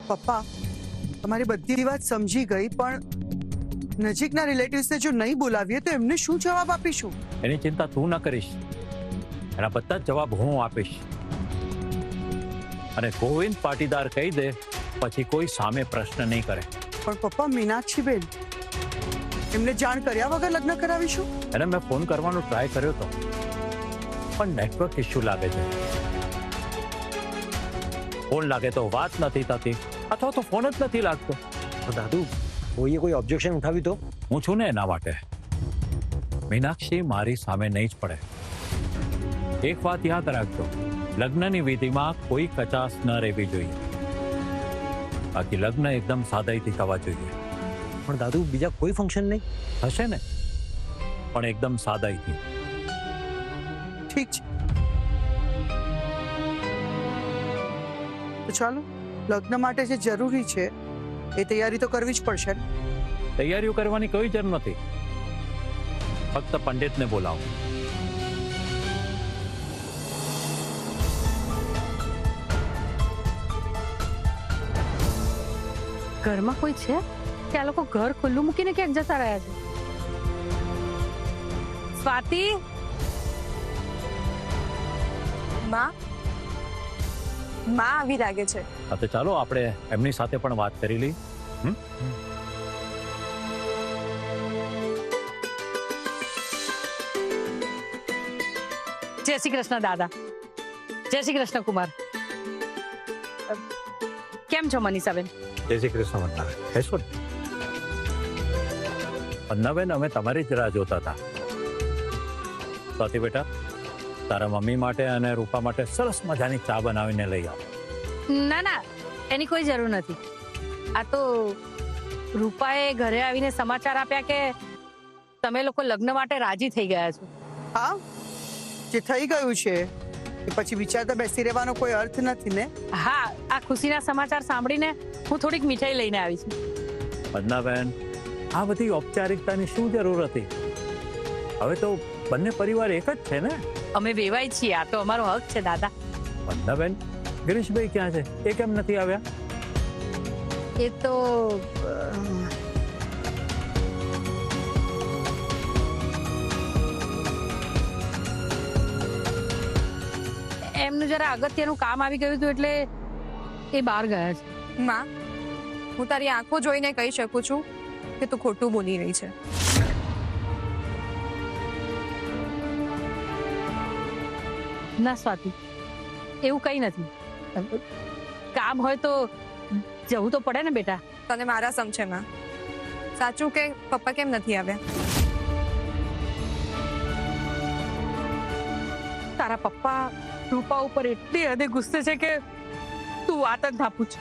પપ્પા તમારી બધી વાત સમજી ગઈ, પણ નજીકના રિલેટિવ્સને જો નહીં બોલાવીએ તો એમને શું જવાબ આપીશું? એની ચિંતા તું ન કરીશ, એના બધા જ જવાબ હું આપીશ. અને ગોવિંદ પાટીદાર કહી દે પછી કોઈ સામે પ્રશ્ન નહીં કરે. પણ પપ્પા, મીનાક્ષી બેન, એમને જાણ કર્યા વગર લગ્ન કરાવીશું? એને મેં ફોન કરવાનો ટ્રાય કર્યો હતો, પણ નેટવર્ક ઇશ્યુ લાગે છે. ફોન લાગે તો વાત નથી થતી, અથવા તો ફોન જ નથી લાગતો. દાદુ, કોઈએ કોઈ ઓબ્જેક્શન ઉઠાવી તો? હું છું ને એના માટે. મીનાક્ષી મારી સામે નહીં જ પડે. એક વાત યાદ રાખજો, લગ્નની વિધિમાં કોઈ કચાશ ન રહેવી જોઈએ. બાકી લગ્ન એકદમ સાદાઈથી થવા જોઈએ. પણ દાદુ, બીજા કોઈ ફંક્શન નહીં હશે ને, પણ એકદમ સાદાઈથી. ઠીક છે, તો ચાલો, લગ્ન માટે જે જરૂરી છે એ તૈયારી તો કરવી જ પડશે ને? તૈયારીઓ કરવાની કોઈ જરૂર નથી, ફક્ત પંડિતને બોલાવો. ઘરમાં કોઈ છે કે આ લોકો ઘર ખુલ્લું મૂકીને ક્યાંક જતા રહ્યા છે? સ્વાતિ, માં આવી લાગે છે. હા તો ચાલો આપણે એમની સાથે પણ વાત કરી લઈએ. જય શ્રી કૃષ્ણ દાદા. જય શ્રી કૃષ્ણ કુમાર. કેમ છો મનીષાબેન? જય શ્રી કૃષ્ણ વંદના. બેસો. વંદનાબેન, અમે તમારી જ રાહ જોતા હતા. સ્વાતિ બેટા, તારા મમ્મી માટે અને રૂપા માટે સરસ મજાની ચા બનાવીને લઈ આવો. ના ના, એની કોઈ જરૂર નથી. આ તો રૂપાએ ઘરે આવીને સમાચાર આપ્યા કે તમે લોકો લગ્ન માટે રાજી થઈ ગયા છો. હા, જે થઈ ગયું છે એ પછી વિચારતા બેસી રહેવાનો કોઈ અર્થ નથી ને. હા, આ ખુશીના સમાચાર સાંભળીને હું થોડીક મીઠાઈ લઈને આવી છું. વંદનાબેન, આ બધી ઔપચારિકતાની શું જરૂર હતી? હવે તો બંને પરિવાર એક જ છે ને. અમે વેવાય છીએ, આ તો અમારો હક છે દાદા. વંદનાબેન, ગિરીશભાઈ ક્યાં છે? એ કેમ નથી આવ્યા? એ તો એમનું જરા અગત્યનું કામ આવી ગયું હતું એટલે એ બહાર ગયા છે. માં, હું તારી આંખો જોઈને કહી શકું છું કે તું ખોટું બોલી રહી છે. ના સ્વાતિ, એવું કઈ નથી. કામ હોય તો જવું તો પડે ને બેટા. તને મારા સમ છે માં. સાચું કે પપ્પા કેમ નથી આવ્યા? તારા પપ્પા રૂપા ઉપર એટલી હદે ગુસ્સે છે કે તું વાત જ ના પૂછ.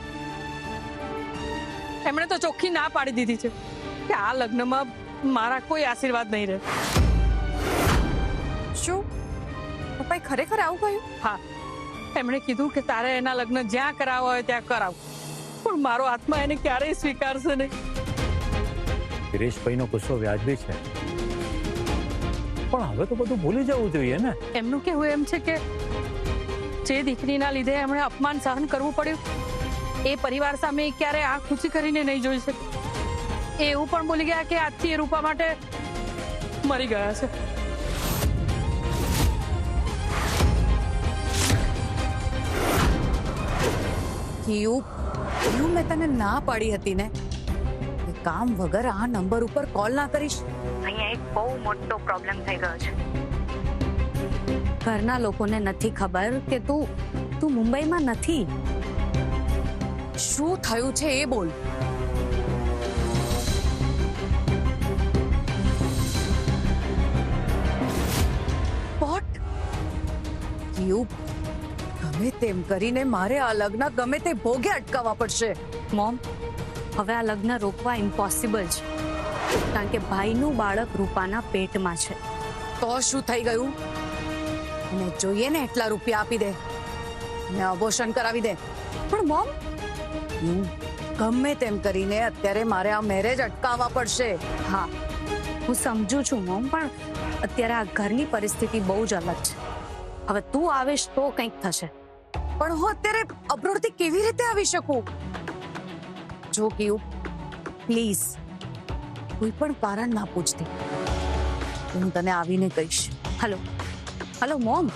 એમણે તો ચોખ્ખી ના પાડી દીધી છે કે આ લગ્નમાં મારા કોઈ આશીર્વાદ નહીં રહે. શું પપ્પાએ ખરેખર આવું કહ્યું? હા, એમણે કીધું કે તારે એના લગ્ન જ્યાં કરાવવા હોય ત્યાં કરાવ, પણ મારો આત્મા એને ક્યારેય સ્વીકારશે નહીં. ગિરીશભાઈનો ગુસ્સો વ્યાજબી છે, પણ હવે તો બધું ભૂલી જવું જોઈએ ને. એમનું કહેવું એમ છે કે જે દીકરીના લીધે એમણે અપમાન સહન કરવું પડ્યું એ પરિવાર સામે ક્યારે આંખ ઊંચી કરીને નહીં જોઈ શકે. એ એવું પણ બોલી ગયા કે આજથી એ રૂપા માટે મરી ગયા છે. મેં તને ના પાડી હતી ને, કામ વગર આ નંબર ઉપર કોલ ના કરીશ. અહીંયા એક બહુ મોટો પ્રોબ્લેમ થઈ ગયો છે. ઘરના લોકોને નથી ખબર કે તું મુંબઈમાં નથી. શું થયું છે એ બોલ. વોટ? ગમે તેમ કરીને મારે આ લગ્ન ગમે તે ભોગે અટકાવવા પડશે. મોમ, હવે આ લગ્ન રોકવા ઇમ્પોસિબલ છે, કારણ કે ભાઈનું બાળક રૂપાના પેટમાં છે. તો શું થઈ ગયું? અને જોઈએ ને એટલા રૂપિયા આપી દે ને અબોર્શન કરાવી દે. પણ મોમ, ગમે તેમ કરીને અત્યારે મારે આ મેરેજ અટકાવવા પડશે. હા, હું સમજુ છું મોમ, પણ અત્યારે આ ઘરની પરિસ્થિતિ બહુ જ અલગ છે. હવે તું આવીશ તો કંઈક થશે. પણ હું અત્યારે અબ્રોડથી કેવી રીતે આવી શકું? જો કયું પ્લીઝ કોઈ પણ કારણ ના પૂછતી. હું તને આવીને કહીશ. Hello hello mom,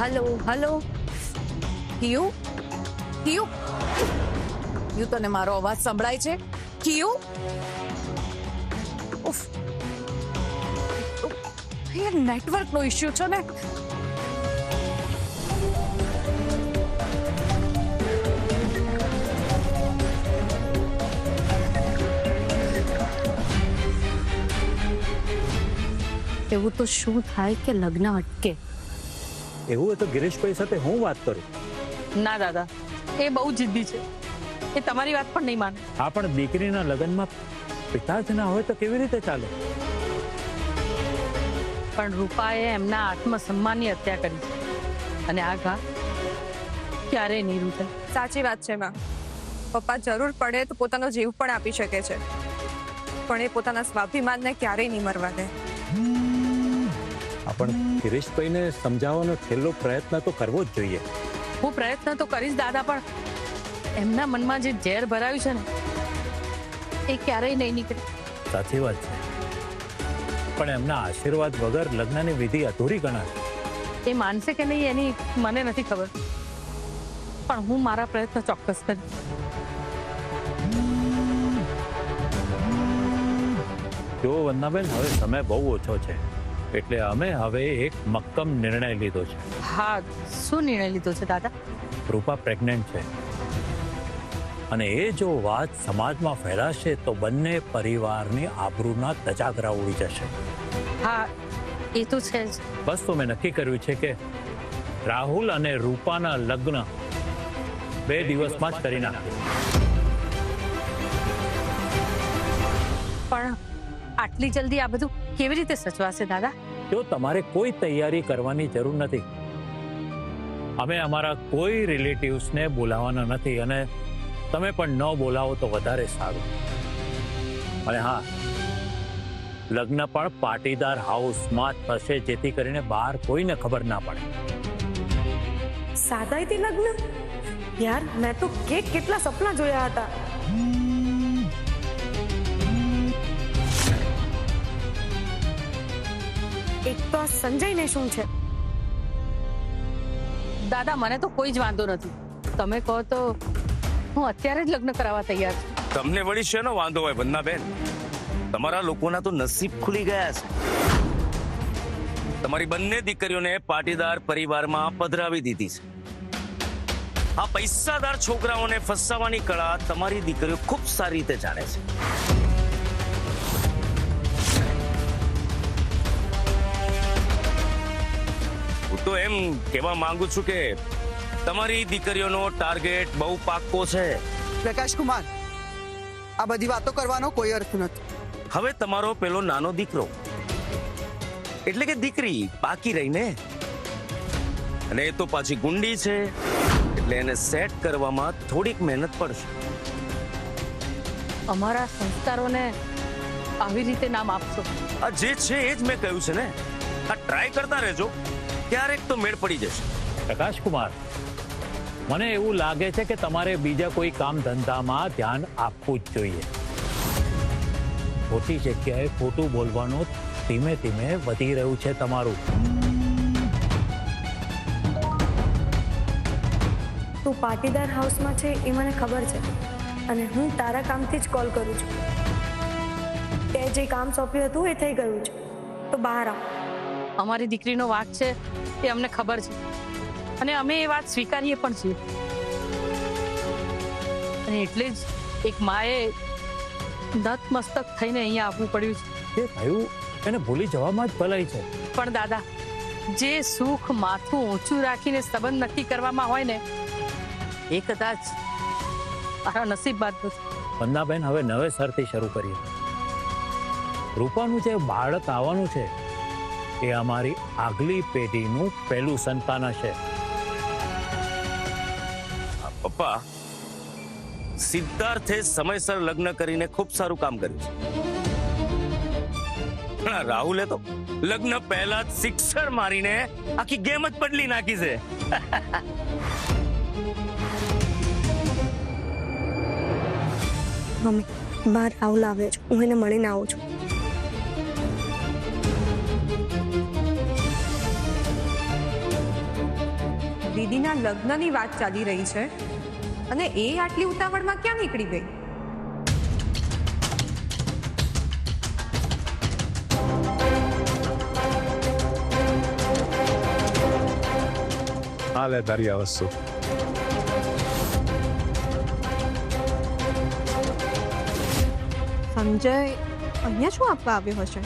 hello hello. કિયુ કિયુ કિયુ, તને મારો અવાજ સંભળાય છે? કિયુ, ઉફ, એ નેટવર્ક નો ઇશ્યુ છે ને. એવું તો શું થાય કે લગ્ન અટકે? એવું હોય તો ગિરીશભાઈ સાથે હું વાત કરું. ના દાદા, એ બહુ જિદ્દી છે. એ તમારી વાત પણ નહીં માને. આ પણ દીકરીના લગ્નમાં પિતા જ ના હોય તો કેવી રીતે ચાલે? પણ રૂપાએ એમના આત્મસન્માનની હત્યા કરી છે, અને આ ઘા ક્યારેય નહીં રૂઠે. સાચી વાત છે માં. પપ્પા જરૂર પડે તો પોતાનો જીવ પણ આપી શકે છે, પણ એ પોતાના સ્વાભિમાનને ક્યારેય નહીં મરવા દે. પણ ગિરીશભાઈને સમજાવવાનો છેલ્લો પ્રયત્ન તો કરવો જ જોઈએ. હું પ્રયત્ન તો કરીશ દાદા, પણ એમના મનમાં જે ઝેર ભરાયું છે ને, એ ક્યારેય નહીં નીકળે. સાચી વાત છે, પણ એમના આશીર્વાદ વગર લગ્નની વિધિ અધૂરી ગણાશે. એ માનશે કે નહીં એની મને નથી ખબર, પણ હું મારા પ્રયત્ન ચોક્કસ કરીશ. જો વંદનાબેન, હવે સમય બહુ ઓછો છે, એટલે અમે હવે એક મક્કમ નિર્ણય લીધો છે. હા, શું નિર્ણય લીધો છે દાદા? રૂપા પ્રેગ્નન્ટ છે, અને એ જો વાત સમાજમાં ફેલાશે તો બંને પરિવારની આબરૂના ધજાગરા ઉડી જશે. હા, એ તો છે જ. બસ તો મેં નક્કી કર્યું છે કે રાહુલ અને રૂપાના લગ્ન 2 દિવસમાં જ કરી નાખીએ. પણ આટલી જલ્દી આ બધું કેવી રીતે સચવાશે દાદા? જો તમારે કોઈ તૈયારી કરવાની જરૂર નથી. અમે અમારા કોઈ રિલેટિવ્સને બોલાવવાના નથી, અને તમે પણ ન બોલાવો તો વધારે સારું. અને હા, લગ્ન પણ પાટીદાર હાઉસમાં જ થશે, જેથી કરીને બહાર કોઈને ખબર ના પડે. સાદાઈથી લગ્ન? યાર, મેં તો કેટલા સપના જોયા હતા. એક તો આ સંજયને શું છે? દાદા, મને તો કોઈ જ વાંધો નથી. તમે કહો તો હું અત્યારે જ લગ્ન કરાવવા તૈયાર છું. તમને વળી શેનો વાંધો હોય વંદનાબેન? તમારા લોકોના તો નસીબ ખુલી ગયા છે. તમારી બંને દીકરીઓને પાટીદાર પરિવારમાં પધરાવી દીધી છે. આ પૈસાદાર છોકરાઓને ફસાવવાની કળા તમારી દીકરીઓ ખૂબ સારી રીતે જાણે છે. હું તો એમ કહેવા માંગુ છું કે તમારી દીકરીઓનો ટાર્ગેટ બહુ પાક્કો છે. પ્રકાશ કુમાર, આ બધી વાતો કરવાનો કોઈ અર્થ નથી. હવે તમારો પેલો નાનો દીકરો એટલે કે દીકરી બાકી રહીને, અને એ તો પાછી ગુંડી છે, એટલે એને સેટ કરવામાં થોડીક મહેનત પડશે. અમારા સંસ્કારોને આવી રીતે નામ આપશો? આ જે છે એ જ મેં કહ્યું છે ને. આ ટ્રાય કરતા રહેજો, ક્યારેક તો મેળ પડી જશે. પ્રકાશ કુમાર, મને એવું લાગે છે કે તમારે બીજા કોઈ કામ ધંધામાં ધ્યાન આપવું જ જોઈએ. ખોટી જગ્યાએ ખોટું બોલવાનું ધીમે ધીમે વધી રહ્યું છે તમારું. તું પાટીદાર હાઉસમાં છે એ મને ખબર છે, અને હું તારા કામથી જ કોલ કરું છું. તે જે કામ સોંપ્યું હતું એ થઈ ગયું છે, તો બહાર આવ. અમારી દીકરીનો વાંક છે એ અમને ખબર છે, અને અમે એ વાત સ્વીકારીએ પણ છીએ. અને એટલે જ એક માએ નતમસ્તક થઈને અહીંયા આવવું પડ્યું છે. જે થયું એને ભૂલી જવામાં જ ભલાઈ છે. પણ દાદા, જે સુખ માથું ઊંચું રાખીને સંબંધ નક્કી કરવામાં હોય ને, એ કદાચ મારા નસીબ બાદ નથી. વંદનાબેન, હવે નવેસરથી શરૂ કરીએ. રૂપાનું જે બાળક આવવાનું છે એ અમારી આગલી પેઢીનું પહેલું સંતાન હશે. પપ્પા, સિદ્ધાર્થે સમયસર લગ્ન કરીને ખૂબ સારું કામ કર્યું છે. પણ આ રાહુલે તો લગ્ન પહેલા જ સિક્સર મારીને આખી ગેમ જ બદલી નાખી છે. મમ્મી બહાર રાહુલ આવે છે, હું એને મળીને આવું છું. દીદીના લગ્નની વાત ચાલી રહી છે અને એ આટલી ઉતાવળમાં ક્યાં નીકળી ગઈ? હાલે તારી આ વસ્તુ. સંજય અહીંયા શું આપવા આવ્યો હશે?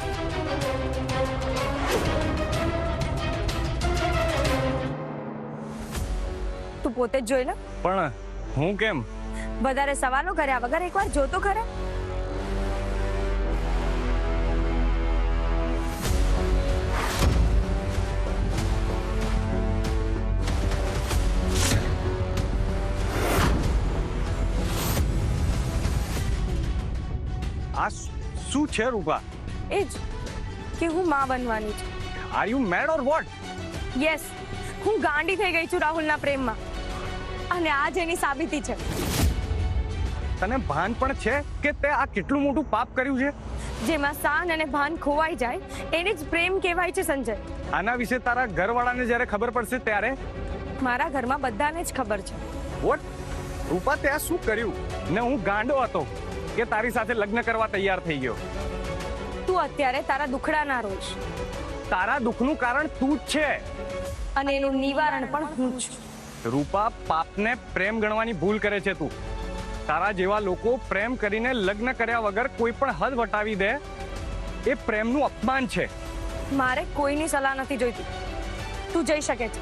તું પોતે જ જોઈ લે. પણ હું કેમ? વધારે સવાલો કર્યા વગર એકવાર જો તો ખરા. આ શું છે રૂપા? એ જ કે હું માં બનવાની છું. Are you made or vote? Yes, હું ગાંડી થઈ ગઈ છું રાહુલના પ્રેમમાં અને આ જ એની સાબિતી છે. તને ભાન પણ છે કે તે આ કેટલું મોટું પાપ કર્યું છે? જેમાં સાન અને ભાન ખોવાઈ જાય એને જ પ્રેમ કહેવાય છે સંજય. આના વિશે તારા ઘરવાળાને જ્યારે ખબર પડશે ત્યારે? મારા ઘરમાં બધાને જ ખબર છે. વોટ? રૂપા તે આ શું કર્યું? ને હું ગાંડો હતો કે તારી સાથે લગ્ન કરવા તૈયાર થઈ ગયો. તું અત્યારે તારા દુખડા ના રોઈશ તારા દુઃખનું કારણ તું જ છે અને એનું નિવારણ પણ હું છું. રૂપા, પાપને પ્રેમ ગણવાની ભૂલ કરે છે તું. તારા જેવા લોકો પ્રેમ કરીને લગ્ન કર્યા વગર કોઈ પણ હદ વટાવી દે એ પ્રેમનું અપમાન છે. મારે કોઈની સલાહ નથી જોઈતી. તું જઈ શકે છે.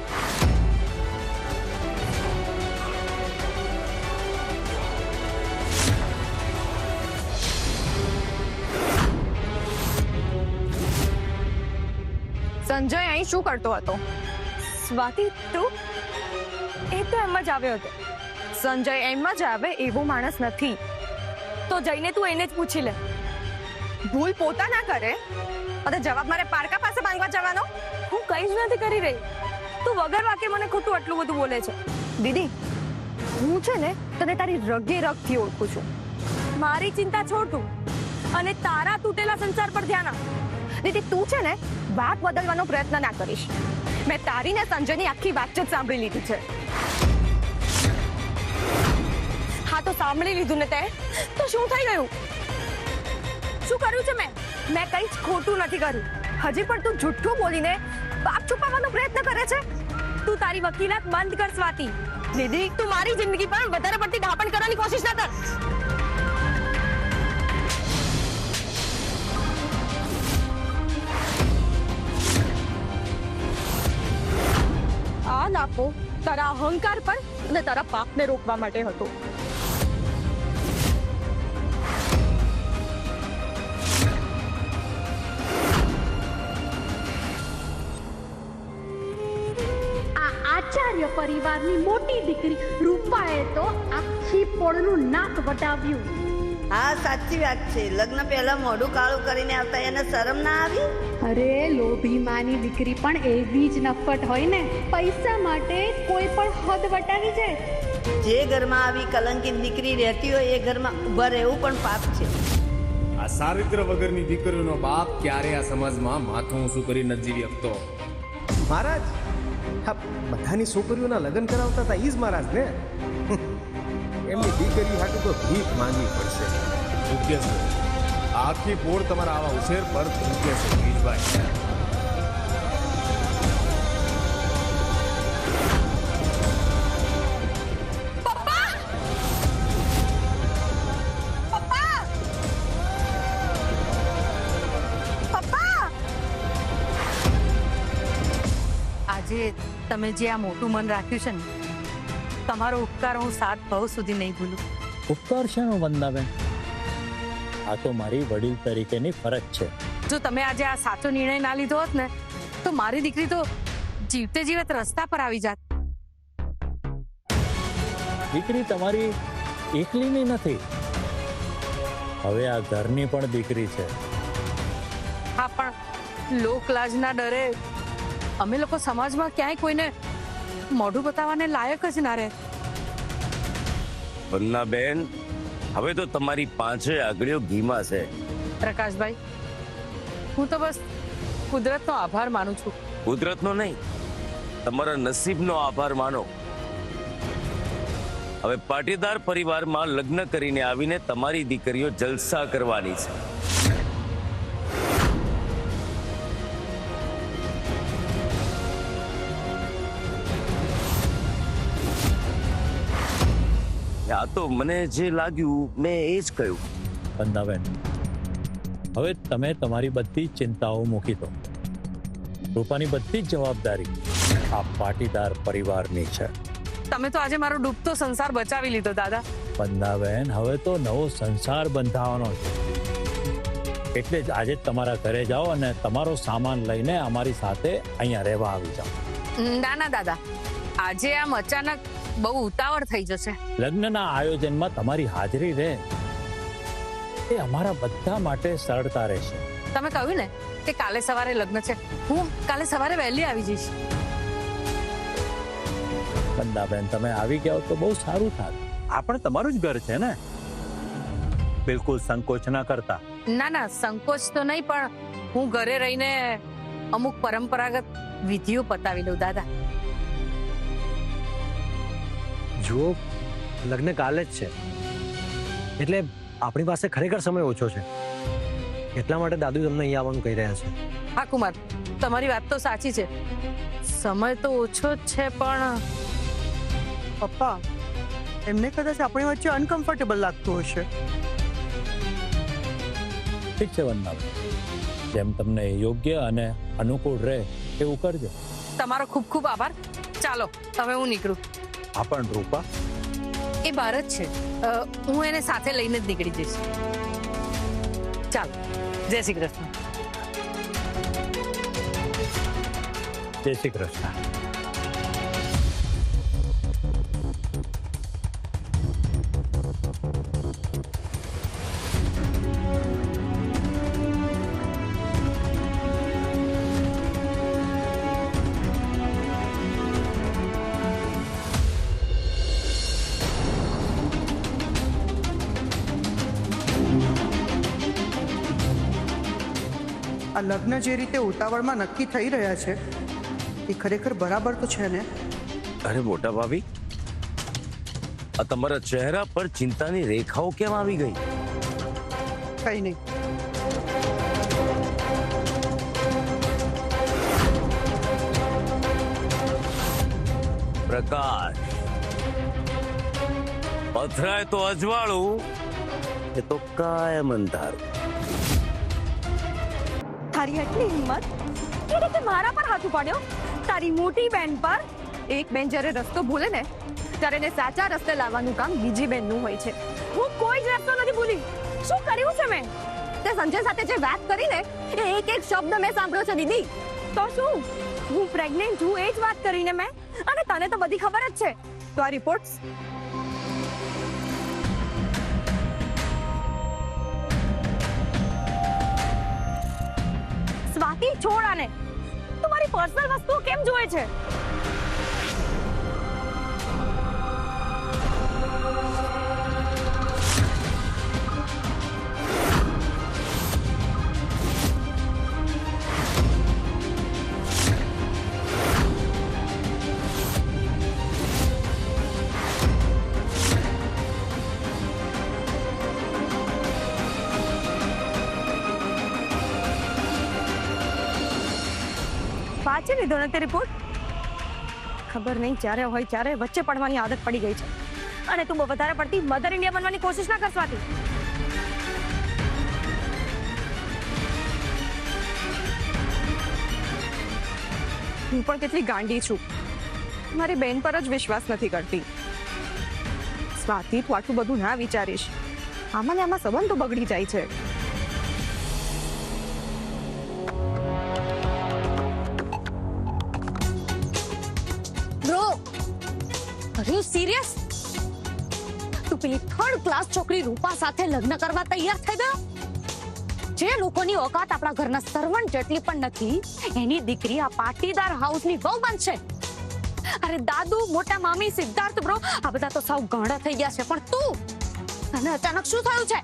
સંજય અહીં શું કરતો હતો? સ્વાતિ, તું? એ તો એમ જ આવ્યો હતો. સંજય એમ જ આવે એવો માણસ નથી. તો જઈને તું એને જ પૂછી લે. ભૂલ પોતા ના કરે અને જવાબ મારે પારકા પાસે માંગવા જવાનો? હું કંઈ જ નથી કરી રહી. તું વગર વાકે મને ખોટું આટલું બધું બોલે છે. દીદી, હું છે ને તને તારી રગે રગથી ઓળખું છું. મારી ચિંતા છોડ તું અને તારા તૂટેલા સંસાર પર ધ્યાન આપ. દીદી, તું છે ને વાત બદલવાનો પ્રયત્ન ના કરીશ. મેં તારી ને સંજયની આખી વાત જ સાંભળી લીધી છે. હા તો સાંભળી લીધું ને તે? તો શું થઈ ગયું? શું કર્યું છે મેં? મેં કંઈ જ ખોટું નથી કર્યું. હજી પણ તું જુઠ્ઠું બોલીને પાપ છુપાવવાનો પ્રયત્ન કરે છે. તું તારી વકીલાત બંધ કર સ્વાતિ. દીદી, તું મારી જિંદગી પર વધારે પડતી ડાપણ કરવાની કોશિશ ના કર. આ લાફો તારા અહંકાર પર અને તારા પાપને રોકવા માટે હતો. આ આચાર્ય પરિવારની મોટી દીકરી રૂપાએ તો આખી પોળનું નાક વટાવ્યું. હા, સાચી વાત છે. લગ્ન પહેલા મોઢું કાળું કરીને આવતા એને શરમ ના આવી? અરે લોભી માની દીકરી પણ એવી જ નફટ હોય ને. પૈસા માટે કોઈ પણ હદ વટાવી જાય. જે ઘરમાં આવી કલંકિત દીકરી રહેતી હોય એ ઘરમાં ઊભા રહેવું પણ પાપ છે. આ ચારિત્ર વગરની દીકરીનો બાપ ક્યારે આ સમાજમાં માથું ઊંચું કરી નથી જીવી શકતો. મહારાજ, હા, બધાની છોકરીઓના લગ્ન કરાવતા હતા ઈ જ મહારાજ ને. એમની દીકરી હાટુ તો ભીખ માંગવી પડશે. ભૂખ્ય છે આખી પોળ તમારા આવા ઉછેર પર ભૂખ્ય છે ગીરભાઈ. આજે તમે જે આ મોટું મન રાખ્યું છે ને, તમારો ઉપકાર હું 7 ભાવ સુધી નહીં ભૂલું. ઉપકાર શેનો વંદાબેન? આ તો મારી વડીલ તરીકેની ફરજ છે. જો તમે આજે આ સાચો નિર્ણય ના લીધો હોત ને તો મારી દીકરી તો જીવતે જીવત રસ્તા પર આવી જાત. દીકરી તમારી એકલીની નથી, હવે આ ઘરની પણ દીકરી છે. હા, પણ લોકલાજના ડરે અમે લોકો સમાજમાં ક્યાંય કોઈને મોઢું બતાવવાને લાયક જ ના રહે. વંદનાબેન, હવે તો તમારી પાંચે આંગળીઓ ઘીમાં છે. પ્રકાશભાઈ, હું તો બસ કુદરતનો આભાર માનું છું. કુદરતનો નહીં, તમારા નસીબનો આભાર માનો. હવે પાટીદાર પરિવારમાં લગ્ન કરીને આવીને તમારી દીકરીઓ જલસા કરવાની છે. આ તો મને જે લાગ્યું મેં એ જ કહ્યું. વંદાબેન, હવે તમે તમારી બધી જ ચિંતાઓ મૂકી દો. રૂપાની બધી જ જવાબદારી આ પાટીદાર પરિવારની છે. તમે તો આજે મારો ડૂબતો સંસાર બચાવી લીધો દાદા. વંદાબેન, હવે તો નવો સંસાર બંધાવાનો છે. એટલે જ આજે તમારા ઘરે જાઓ અને તમારો સામાન લઈને અમારી સાથે અહીંયા રહેવા આવી જાઓ. ના ના દાદા, આજે આમ અચાનક બહુ ઉતાવળ થઈ જશે. લગ્નના આયોજનમાં તમારી હાજરી રહે એ અમારા બધા માટે સરળતા રહેશે. તમે કહ્યું ને કે કાલે સવારે લગ્ન છે, હું કાલે સવારે વહેલી આવી જઈશ. વંદાબેન, તમે આવી ગયા તો બહુ સારું થાત. આ પણ તમારું જ ઘર છે ને. બિલકુલ સંકોચ ના કરતા. ના ના, સંકોચ તો નહીં, પણ હું ઘરે રહીને અમુક પરંપરાગત વિધિઓ પતાવી લઉં દાદા. જુઓ, લગ્ન કાલે જ છે એટલે આપણી પાસે ખરેખર સમય ઓછો છે. એટલા માટે દાદુ તમને અહીંયા આવવાનું કહી રહ્યા છે. હા કુમાર, તમારી વાત તો સાચી છે. સમય તો ઓછો જ છે, પણ પપ્પા, એમને કદાચ આપણી વચ્ચે અનકમ્ફર્ટેબલ લાગતું હશે. ઠીક છે વંદાબેન, જેમ તમને યોગ્ય અને અનુકૂળ રહે એવું કરજો. તમારો ખૂબ ખૂબ આભાર. ચાલો હવે હું નીકળું. આ પણ રૂપા એ બહાર જ છે, હું એને સાથે લઈને જ નીકળી જઈશ. ચાલો, જય શ્રી કૃષ્ણ. જય શ્રી કૃષ્ણ. આ લગ્ન જે રીતે ઉતાવળમાં નક્કી થઈ રહ્યા છે એ ખરેખર બરાબર તો છે ને? અરે મોટા ભાભી, આ તમારા ચહેરા પર ચિંતાની રેખાઓ કેમ આવી ગઈ? કઈ નહીં. પ્રકાશ, પથરાય તો અજવાળું, એ તો કાયમ અંધારું. તારી આટલી હિંમત કે રીતે મારા પર હાથ ઉપાડ્યો? તારી મોટી બેન પર? એક બેન જ્યારે રસ્તો ભૂલે ને ત્યારે એને સાચા રસ્તે લાવવાનું કામ બીજી બેનનું હોય છે. હું કોઈ જ રસ્તો નથી ભૂલી. શું કર્યું છે મેં? તે સંજય સાથે જે વાત કરી ને એ એક એક શબ્દ મેં સાંભળ્યો છે દીદી. તો શું હું પ્રેગ્નન્ટ છું એ જ વાત કરીને મેં? અને તને તો બધી ખબર જ છે. તો આ રિપોર્ટ્સ સ્વાતિ, છોડ આને. તું મારી પર્સનલ વસ્તુઓ કેમ જોવે છે? વાંચી લીધો ને તે રિપોર્ટ? ખબર નહીં જ્યારે હોય ત્યારે વચ્ચે પડવાની આદત પડી ગઈ છે. અને તું બહુ વધારે પડતી મધર ઇન્ડિયા બનવાની કોશિશ ના કરવાતી. હું પણ કેટલી ગાંડી છું. મારી બેન પર જ વિશ્વાસ નથી કરતી. સ્વાતિ, તું આટલું બધું ના વિચારીશ. આમાં ને આમાં સંબંધ તો બગડી જાય છે. Bro, are you serious? તું પેલી થર્ડ ક્લાસ છોકરી રૂપા સાથે લગ્ન કરવા તૈયાર થઈ ગયો? જે લોકોની ઓકાત આપણા ઘરના સર્વન્ટ જેટલી પણ નથી, એની દીકરી આ પાટીદાર હાઉસની વહુ બનશે. અરે દાદુ, મોટા મામી, સિદ્ધાર્થ બ્રો, આ બધા તો સાવ ગાંડા થઈ ગયા છે. પણ તું તને અચાનક શું થયું છે?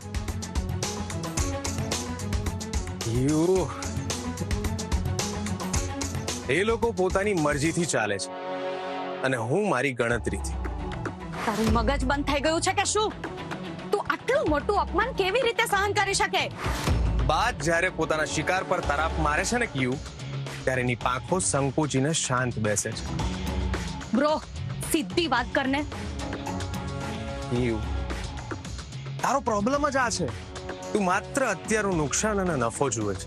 એ લોકો પોતાની મરજીથી ચાલે છે અને હું મારી ગણતરીથી. તારું મગજ બંધ થઈ ગયું છે કે શું? તું આટલું મોટું અપમાન કેવી રીતે સહન કરી શકે? બાદ જ્યારે પોતાના શિકાર પર તરાપ મારે છે ને ક્યુ, ત્યારે એની પાંખો સંકોચીને શાંત બેસે છે. બ્રો, સીધી વાત કરને. ક્યુ, તારો પ્રોબ્લેમ જ આ છે. તું માત્ર અત્યારનું નુકસાન અને નફો જુએ છે,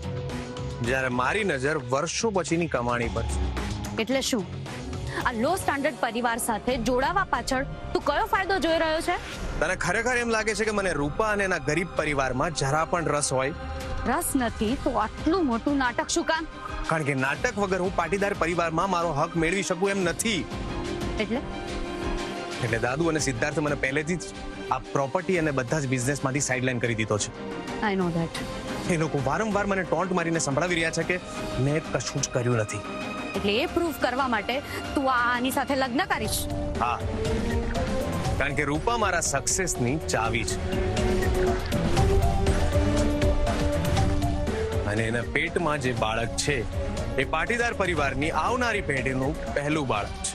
જ્યારે મારી નજર વર્ષો પછીની કમાણી પર છે. એટલે શું? આ લો સ્ટાન્ડર્ડ પરિવાર સાથે જોડાવા પાછળ તું કયો ફાયદો જોઈ રહ્યો છે? તને ખરેખર એમ લાગે છે કે મને રૂપા અને એના ગરીબ પરિવારમાં જરા પણ રસ હોય? રસ નથી તો આટલું મોટું નાટક શું કામ? કારણ કે નાટક વગર હું પાટીદાર પરિવારમાં મારો હક મેળવી શકું એમ નથી. એટલે દાદુ અને સિદ્ધાર્થ મને પહેલેથી જ આ પ્રોપર્ટી અને બધા જ બિઝનેસમાંથી સાઇડલાઇન કરી દીધો છે. આઈ નો ધેટ. એ લોકો વારંવાર મને ટોન્ટ મારીને સંભળાવી રહ્યા છે કે મેં કશું જ કર્યું નથી. એટલે એ પ્રૂફ કરવા માટે તું આની સાથે લગ્ન કરીશ? હા, કારણ કે રૂપા મારા સક્સેસની ચાવી છે અને એના પેટમાં જે બાળક છે એ પાટીદાર પરિવારની આવનારી પેઢીનું પહેલું બાળક છે.